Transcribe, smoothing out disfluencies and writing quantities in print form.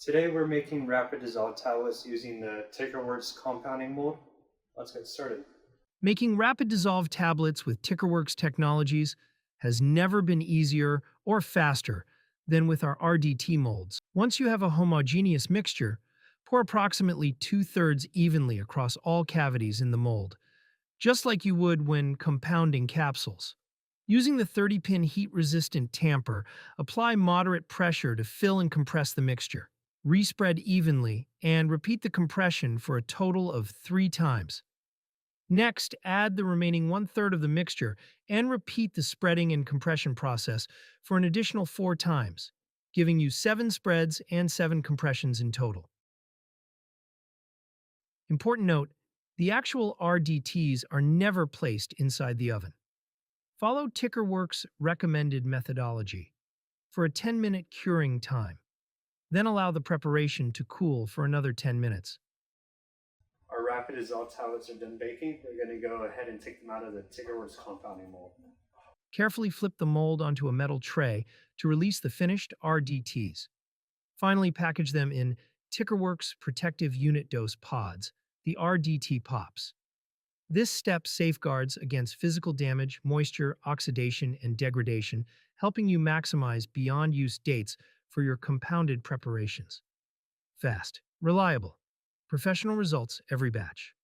Today we're making rapid dissolve tablets using the TICKERWORKS compounding mold. Let's get started. Making rapid dissolve tablets with TICKERWORKS technologies has never been easier or faster than with our RDT molds. Once you have a homogeneous mixture, pour approximately 2/3 evenly across all cavities in the mold, just like you would when compounding capsules. Using the 30-pin heat-resistant tamper, apply moderate pressure to fill and compress the mixture. Respread evenly and repeat the compression for a total of 3 times. Next, add the remaining 1/3 of the mixture and repeat the spreading and compression process for an additional 4 times, giving you 7 spreads and 7 compressions in total. Important note, the actual RDTs are never placed inside the oven. Follow TICKERWORKS' recommended methodology for a 10-minute curing time. Then allow the preparation to cool for another 10 minutes. Our rapid dissolve tablets are done baking. We're going to go ahead and take them out of the TICKERWORKS compounding mold. Carefully flip the mold onto a metal tray to release the finished RDTs. Finally, package them in TICKERWORKS Protective Unit Dose Pods, the RDT Pops. This step safeguards against physical damage, moisture, oxidation, and degradation, helping you maximize beyond-use dates for your compounded preparations. Fast, reliable, professional results every batch.